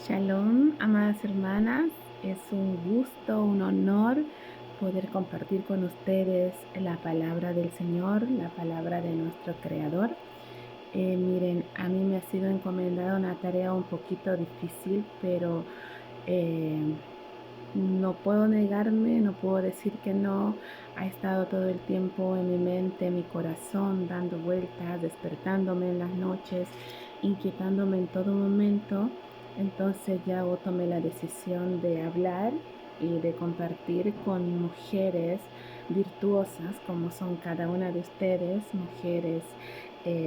Shalom, amadas hermanas, es un gusto, un honor poder compartir con ustedes la palabra del Señor, la palabra de nuestro Creador. Miren, a mí me ha sido encomendada una tarea un poquito difícil, pero eh, no puedo negarme, no puedo decir que no. Ha estado todo el tiempo en mi mente, en mi corazón, dando vueltas, despertándome en las noches, inquietándome en todo momento. Entonces ya tomé la decisión de hablar y de compartir con mujeres virtuosas como son cada una de ustedes, mujeres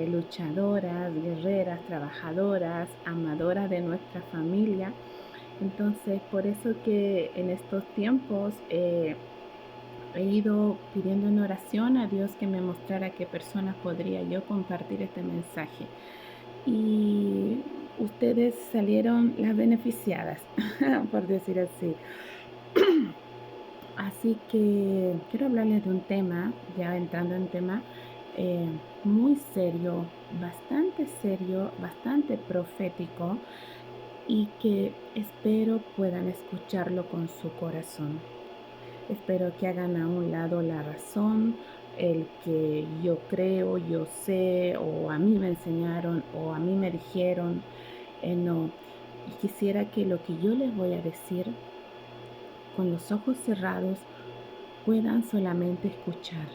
luchadoras, guerreras, trabajadoras, amadoras de nuestra familia. Entonces, por eso que en estos tiempos he ido pidiendo en oración a Dios que me mostrara qué personas podría yo compartir este mensaje. Y ustedes salieron las beneficiadas, por decir así. Así que quiero hablarles de un tema, ya entrando en tema, eh, muy serio, bastante profético y que espero puedan escucharlo con su corazón. Espero que hagan a un lado la razón, el que yo creo, yo sé, o a mí me enseñaron, o a mí me dijeron, no. Y quisiera que lo que yo les voy a decir, con los ojos cerrados, puedan solamente escuchar.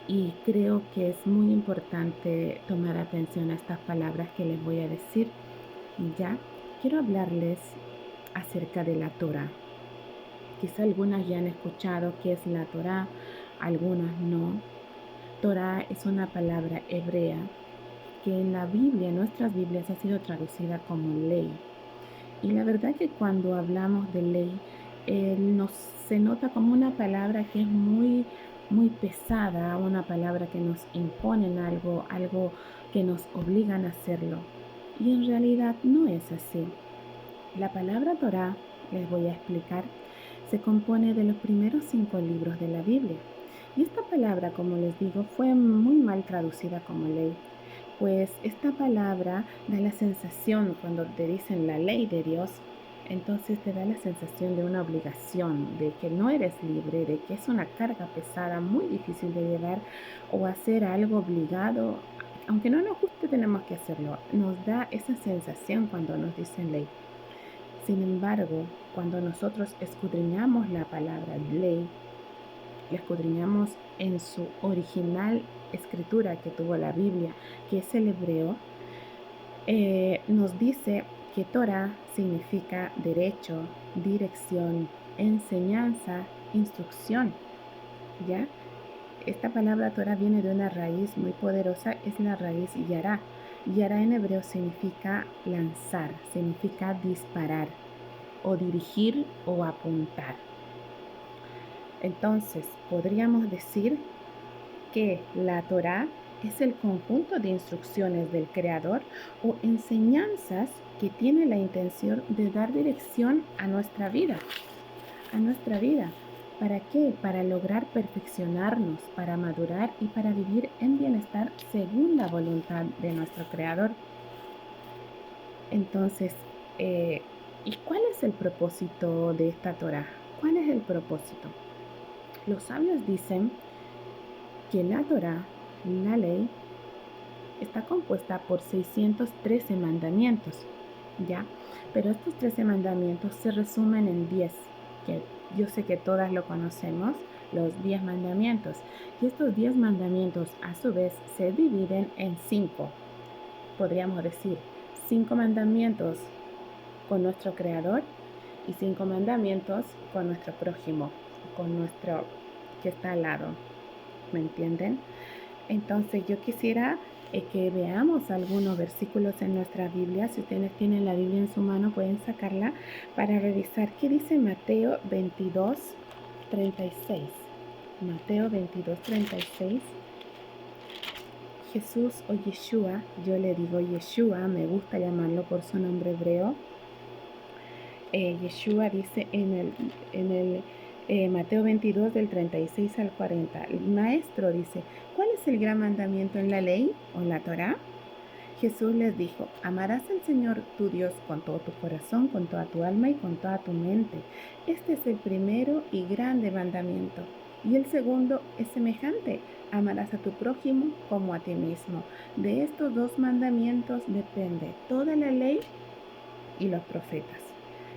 Y creo que es muy importante tomar atención a estas palabras que les voy a decir. Ya quiero hablarles acerca de la Torah. Quizá algunas ya han escuchado qué es la Torah, algunas no. Torah es una palabra hebrea que en la Biblia, en nuestras Biblias, ha sido traducida como ley. Y la verdad que cuando hablamos de ley, se nota como una palabra que es muy pesada, una palabra que nos imponen algo que nos obligan a hacerlo. Y en realidad no es así. La palabra Torah, les voy a explicar, se compone de los primeros 5 libros de la Biblia. Y esta palabra, como les digo, fue muy mal traducida como ley, pues esta palabra da la sensación, cuando te dicen la ley de Dios, entonces te da la sensación de una obligación, de que no eres libre, de que es una carga pesada, muy difícil de llevar o hacer algo obligado. Aunque no nos guste, tenemos que hacerlo. Nos da esa sensación cuando nos dicen ley. Sin embargo, cuando nosotros escudriñamos la palabra ley, la escudriñamos en su original escritura que tuvo la Biblia, que es el hebreo, nos dice que Torah significa derecho, dirección, enseñanza, instrucción. ¿Ya? Esta palabra Torah viene de una raíz muy poderosa, es la raíz yará. Yará en hebreo significa lanzar, significa disparar o dirigir o apuntar. Entonces, podríamos decir que la Torá es el conjunto de instrucciones del Creador o enseñanzas que tiene la intención de dar dirección a nuestra vida, a nuestra vida. ¿Para qué? Para lograr perfeccionarnos, para madurar y para vivir en bienestar según la voluntad de nuestro Creador. Entonces, ¿y cuál es el propósito de esta Torá? ¿Cuál es el propósito? Los sabios dicen que la Torá, la ley, está compuesta por 613 mandamientos, ¿ya? Pero estos 13 mandamientos se resumen en 10, que yo sé que todas lo conocemos, los 10 mandamientos. Y estos 10 mandamientos a su vez se dividen en 5, podríamos decir, 5 mandamientos con nuestro Creador y 5 mandamientos con nuestro prójimo, con nuestro que está al lado, ¿me entienden? Entonces yo quisiera que veamos algunos versículos en nuestra Biblia. Si ustedes tienen la Biblia en su mano, pueden sacarla para revisar qué dice Mateo 22:36. Mateo 22:36. Jesús o Yeshua, yo le digo Yeshua, me gusta llamarlo por su nombre hebreo. Yeshua dice en el Mateo 22 del 36 al 40. El maestro dice, ¿cuál es el gran mandamiento en la ley o en la Torá? Jesús les dijo, amarás al Señor tu Dios con todo tu corazón, con toda tu alma y con toda tu mente. Este es el primero y grande mandamiento. Y el segundo es semejante, amarás a tu prójimo como a ti mismo. De estos dos mandamientos depende toda la ley y los profetas.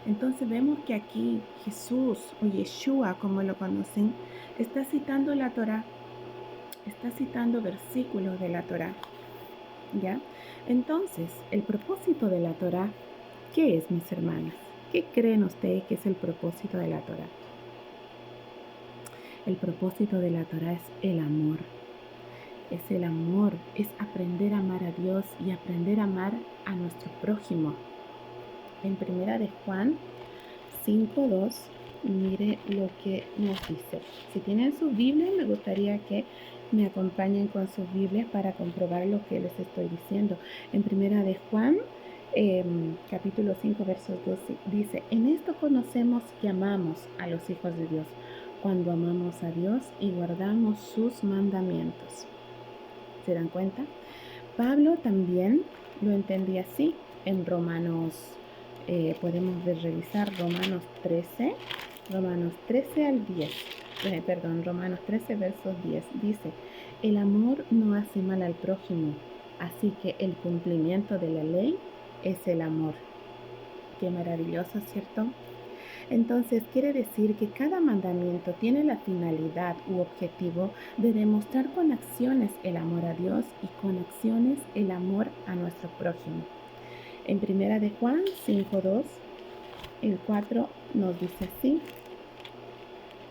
Entonces vemos que aquí Jesús o Yeshua, como lo conocen, está citando la Torá, está citando versículos de la Torá. ¿Ya? Entonces, el propósito de la Torá, ¿qué es, mis hermanas? ¿Qué creen ustedes que es el propósito de la Torá? El propósito de la Torá es el amor. Es el amor, es aprender a amar a Dios y aprender a amar a nuestro prójimo. En primera de Juan 5:2, mire lo que nos dice. Si tienen su Biblia, me gustaría que me acompañen con sus Biblias para comprobar lo que les estoy diciendo. En primera de Juan, capítulo 5, versos 12, dice, en esto conocemos que amamos a los hijos de Dios, cuando amamos a Dios y guardamos sus mandamientos. ¿Se dan cuenta? Pablo también lo entendía así en Romanos, podemos revisar Romanos 13 al 10, Romanos 13 versos 10, dice, el amor no hace mal al prójimo, así que el cumplimiento de la ley es el amor. Qué maravilloso, ¿cierto? Entonces quiere decir que cada mandamiento tiene la finalidad u objetivo de demostrar con acciones el amor a Dios y con acciones el amor a nuestro prójimo. En primera de Juan 5:2, el 4 nos dice así,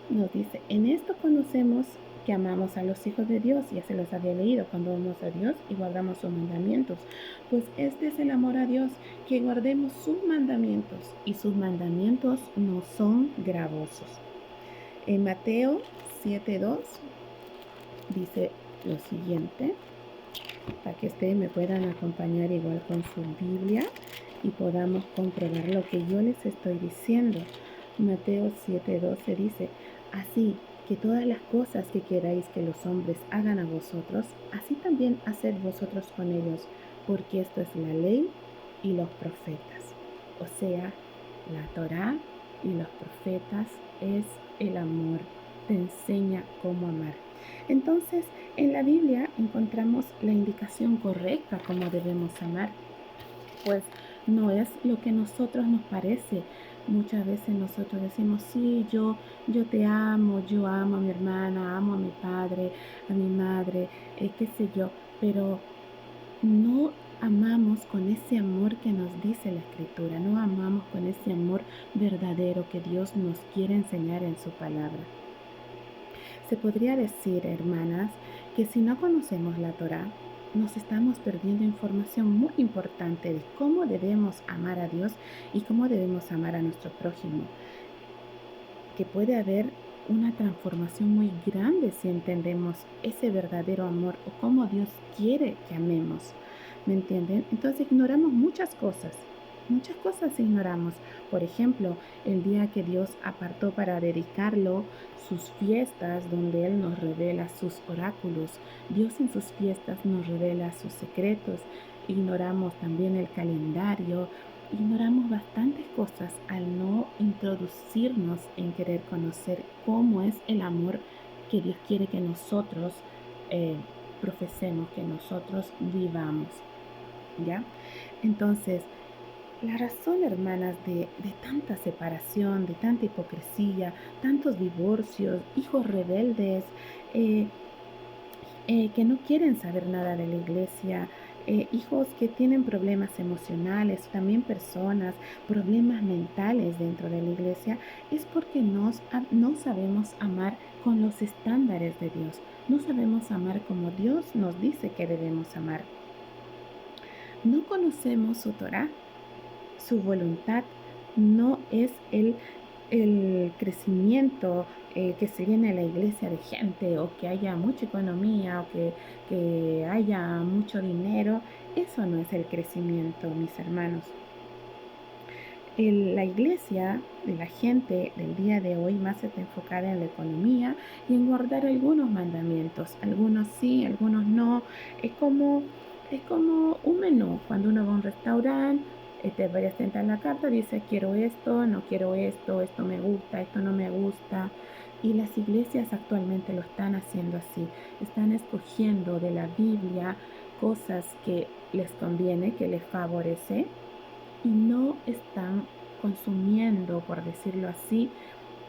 nos dice, en esto conocemos que amamos a los hijos de Dios, ya se los había leído, cuando amamos a Dios y guardamos sus mandamientos, pues este es el amor a Dios, que guardemos sus mandamientos, y sus mandamientos no son gravosos. En Mateo 7:2 dice lo siguiente, para que ustedes me puedan acompañar igual con su Biblia y podamos comprobar lo que yo les estoy diciendo. Mateo 7:12 dice, así que todas las cosas que queráis que los hombres hagan a vosotros, así también haced vosotros con ellos, porque esto es la ley y los profetas. O sea, la Torá y los profetas es el amor, te enseña cómo amar. Entonces, en la Biblia encontramos la indicación correcta cómo debemos amar, pues no es lo que a nosotros nos parece. Muchas veces nosotros decimos, sí, yo te amo, yo amo a mi hermana, amo a mi padre, a mi madre, qué sé yo, pero no amamos con ese amor que nos dice la Escritura, no amamos con ese amor verdadero que Dios nos quiere enseñar en su palabra. Se podría decir, hermanas, que si no conocemos la Torá, nos estamos perdiendo información muy importante de cómo debemos amar a Dios y cómo debemos amar a nuestro prójimo. Que puede haber una transformación muy grande si entendemos ese verdadero amor o cómo Dios quiere que amemos. ¿Me entienden? Entonces ignoramos muchas cosas ignoramos. Por ejemplo, el día que Dios apartó para dedicarlo, sus fiestas donde Él nos revela sus oráculos. Dios en sus fiestas nos revela sus secretos. Ignoramos también el calendario. Ignoramos bastantes cosas al no introducirnos en querer conocer cómo es el amor que Dios quiere que nosotros profesemos, que nosotros vivamos. ¿Ya? Entonces, la razón, hermanas, de tanta separación, de tanta hipocresía, tantos divorcios, hijos rebeldes, que no quieren saber nada de la iglesia, hijos que tienen problemas emocionales, también personas, problemas mentales dentro de la iglesia, es porque no sabemos amar con los estándares de Dios, no sabemos amar como Dios nos dice que debemos amar. No conocemos su Torá, su voluntad no es el crecimiento que se llene la iglesia de gente o que haya mucha economía o que haya mucho dinero. Eso no es el crecimiento, mis hermanos. La iglesia, la gente del día de hoy más está enfocada en la economía y en guardar algunos mandamientos. Algunos sí, algunos no. Es como Es como un menú. Cuando uno va a un restaurante, te presentan la carta, dice quiero esto, no quiero esto, esto me gusta, esto no me gusta. Y las iglesias actualmente lo están haciendo así. Están escogiendo de la Biblia cosas que les conviene, que les favorece, y no están consumiendo, por decirlo así,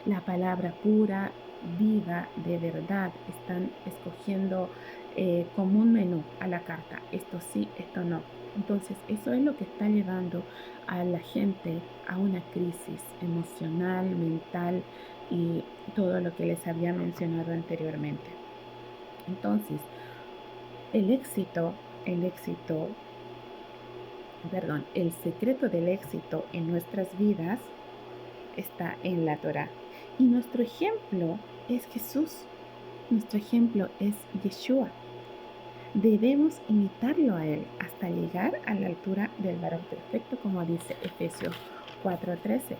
la palabra pura, viva, de verdad. Están escogiendo como un menú a la carta. Esto sí, esto no. Entonces, eso es lo que está llevando a la gente a una crisis emocional, mental y todo lo que les había mencionado anteriormente. Entonces, el éxito, el éxito, el secreto del éxito en nuestras vidas está en la Torá. Y nuestro ejemplo es Jesús. Nuestro ejemplo es Yeshua. Debemos imitarlo a Él hasta llegar a la altura del varón perfecto, como dice Efesios 4:13.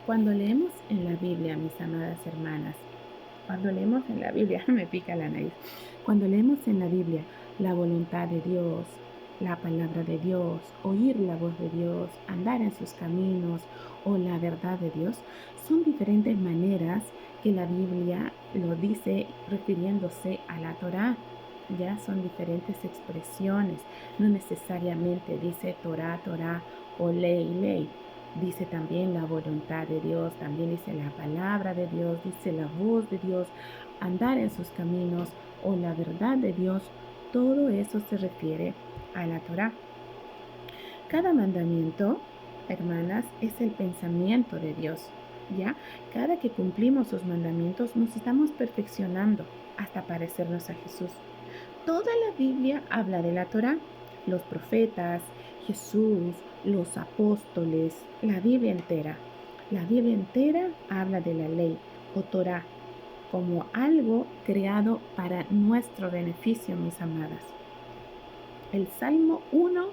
Cuando leemos en la Biblia, mis amadas hermanas, cuando leemos en la Biblia, me pica la nariz, cuando leemos en la Biblia la voluntad de Dios, la palabra de Dios, oír la voz de Dios, andar en sus caminos o la verdad de Dios, son diferentes maneras que la Biblia lo dice refiriéndose a la Torá. Ya son diferentes expresiones, no necesariamente dice Torá, Torá o ley, ley. Dice también la voluntad de Dios, también dice la palabra de Dios, dice la voz de Dios, andar en sus caminos o la verdad de Dios. Todo eso se refiere a la Torá. Cada mandamiento, hermanas, es el pensamiento de Dios. ¿Ya? Cada que cumplimos sus mandamientos nos estamos perfeccionando hasta parecernos a Jesús. Toda la Biblia habla de la Torá, los profetas, Jesús, los apóstoles, la Biblia entera. La Biblia entera habla de la ley o Torá como algo creado para nuestro beneficio, mis amadas. El Salmo 1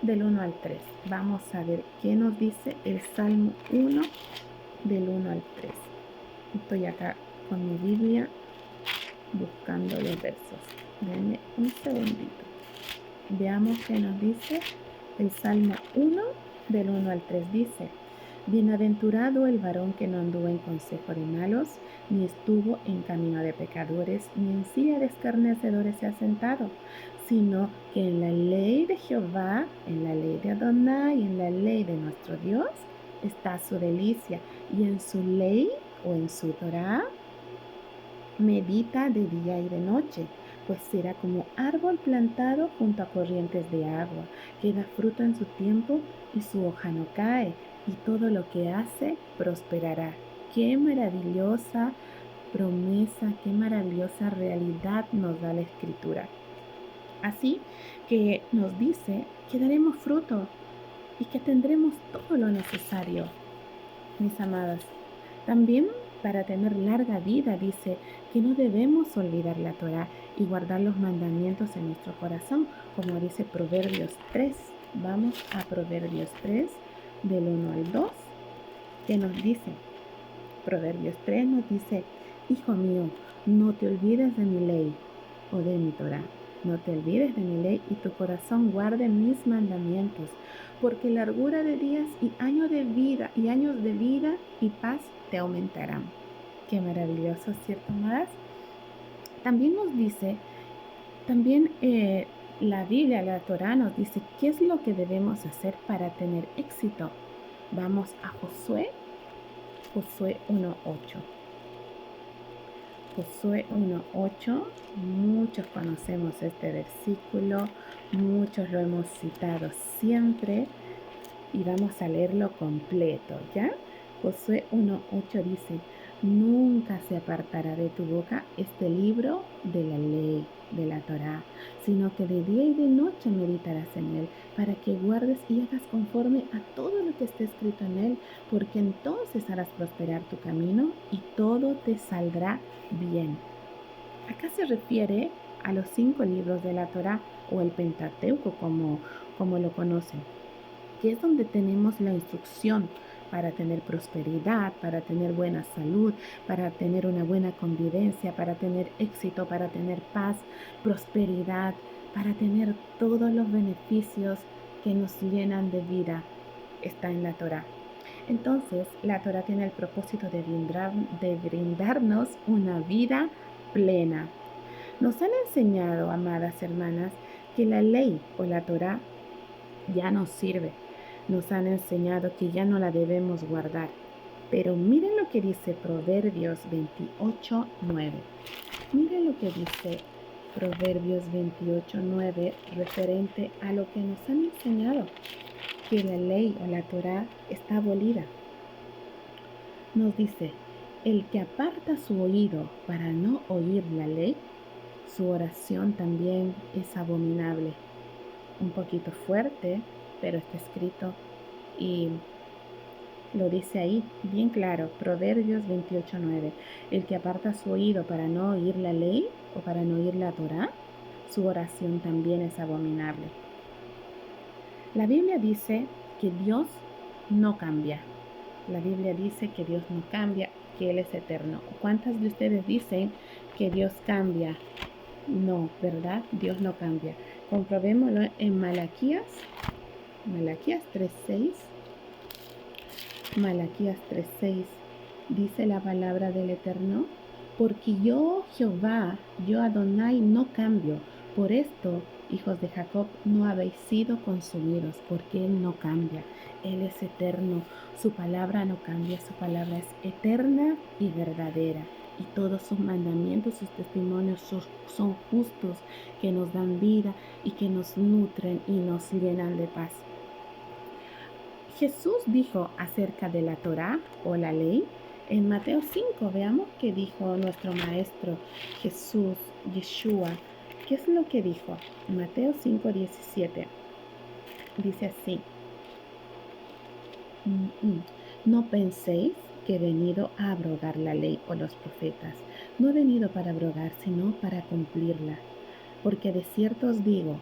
del 1 al 3. Vamos a ver qué nos dice el Salmo 1 del 1 al 3. Estoy acá con mi Biblia buscando los versos. Denme un segundito. Veamos qué nos dice el Salmo 1 del 1 al 3. Dice, bienaventurado el varón que no anduvo en consejo de malos, ni estuvo en camino de pecadores, ni en silla de escarnecedores se ha sentado, sino que en la ley de Jehová, en la ley de Adonai y en la ley de nuestro Dios está su delicia, y en su ley o en su Torah medita de día y de noche, pues será como árbol plantado junto a corrientes de agua, que da fruto en su tiempo y su hoja no cae, y todo lo que hace prosperará. Qué maravillosa promesa, qué maravillosa realidad nos da la Escritura. Así que nos dice que daremos fruto y que tendremos todo lo necesario, mis amadas. También para tener larga vida dice que no debemos olvidar la Torá y guardar los mandamientos en nuestro corazón, como dice Proverbios 3. Vamos a Proverbios 3 del 1 al 2, que nos dice, Proverbios 3 nos dice, hijo mío, no te olvides de mi ley o de mi Torá. No te olvides de mi ley y tu corazón guarde mis mandamientos, porque largura de días y años de vida y paz te aumentarán. Qué maravilloso, ¿cierto, amadas? También nos dice, también la Biblia, la Torá nos dice qué es lo que debemos hacer para tener éxito. Vamos a Josué 1:8. Josué 1:8, muchos conocemos este versículo, muchos lo hemos citado siempre y vamos a leerlo completo, ¿ya? Josué 1:8 dice, nunca se apartará de tu boca este libro de la ley, de la Torá, sino que de día y de noche meditarás en él, para que guardes y hagas conforme a todo lo que esté escrito en él, porque entonces harás prosperar tu camino y todo te saldrá bien. Acá se refiere a los 5 libros de la Torá o el Pentateuco como lo conocen, que es donde tenemos la instrucción para tener prosperidad, para tener buena salud, para tener una buena convivencia, para tener éxito, para tener paz, prosperidad, para tener todos los beneficios que nos llenan de vida, está en la Torá. Entonces, la Torá tiene el propósito de brindarnos una vida plena. Nos han enseñado, amadas hermanas, que la ley o la Torá ya nos sirve. Nos han enseñado que ya no la debemos guardar. Pero miren lo que dice Proverbios 28:9. Miren lo que dice Proverbios 28:9 referente a lo que nos han enseñado, que la ley o la Torá está abolida. Nos dice, el que aparta su oído para no oír la ley, su oración también es abominable. Un poquito fuerte, pero está escrito y lo dice ahí, bien claro, Proverbios 28:9. El que aparta su oído para no oír la ley o para no oír la Torá, su oración también es abominable. La Biblia dice que Dios no cambia. La Biblia dice que Dios no cambia, que Él es eterno. ¿Cuántas de ustedes dicen que Dios cambia? No, ¿verdad? Dios no cambia. Comprobémoslo en Malaquías 3:6. Malaquías 3:6 dice la palabra del Eterno, porque yo Jehová, yo Adonai no cambio. Por esto, hijos de Jacob, no habéis sido consumidos, porque Él no cambia. Él es eterno, su palabra no cambia, su palabra es eterna y verdadera. Y todos sus mandamientos, sus testimonios son justos, que nos dan vida y que nos nutren y nos llenan de paz. Jesús dijo acerca de la Torá o la ley en Mateo 5. Veamos qué dijo nuestro maestro Jesús, Yeshua. ¿Qué es lo que dijo? Mateo 5:17. Dice así: No penséis que he venido a abrogar la ley o los profetas. No he venido para abrogar, sino para cumplirla. Porque de cierto os digo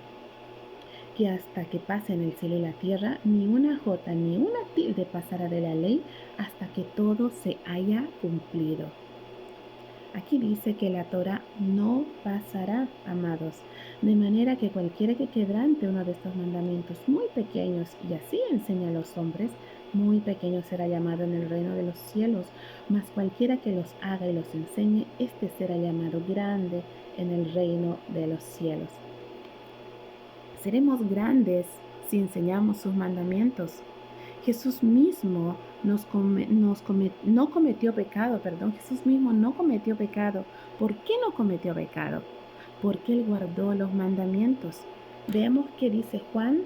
que hasta que pasen el cielo y la tierra, ni una jota ni una tilde pasará de la ley hasta que todo se haya cumplido. Aquí dice que la Torá no pasará, amados, de manera que cualquiera que quebrante uno de estos mandamientos muy pequeños, y así enseña a los hombres, muy pequeño será llamado en el reino de los cielos, mas cualquiera que los haga y los enseñe, este será llamado grande en el reino de los cielos. Seremos grandes si enseñamos sus mandamientos. Jesús mismo no cometió pecado, Jesús mismo no cometió pecado. ¿Por qué no cometió pecado? Porque Él guardó los mandamientos. Veamos qué dice Juan,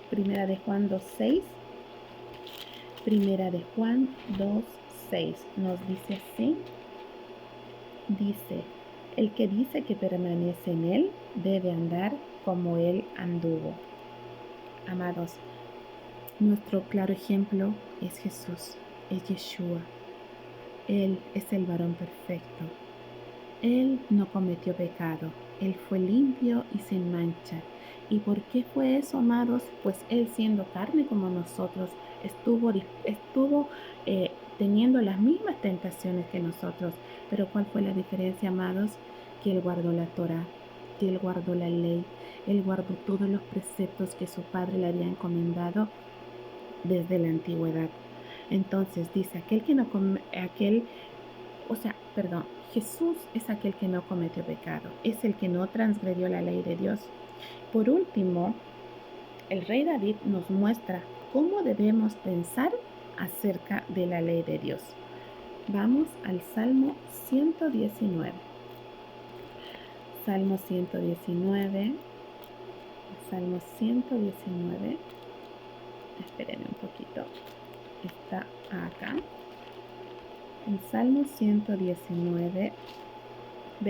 Primera de Juan 2:6. Primera de Juan 2:6 nos dice así. Dice, el que dice que permanece en Él debe andar como Él anduvo. Amados, nuestro claro ejemplo es Jesús, es Yeshua. Él es el varón perfecto. Él no cometió pecado. Él fue limpio y sin mancha. ¿Y por qué fue eso, amados? Pues Él, siendo carne como nosotros, estuvo teniendo las mismas tentaciones que nosotros. Pero ¿cuál fue la diferencia, amados? Que Él guardó la Torá, que Él guardó la ley, Él guardó todos los preceptos que su Padre le había encomendado desde la antigüedad. Entonces dice, Jesús es aquel que no cometió pecado, es el que no transgredió la ley de Dios. Por último, el rey David nos muestra cómo debemos pensar acerca de la ley de Dios. Vamos al Salmo 119. Salmo 119. Salmo 119. Espérenme un poquito. Está acá. En Salmo 119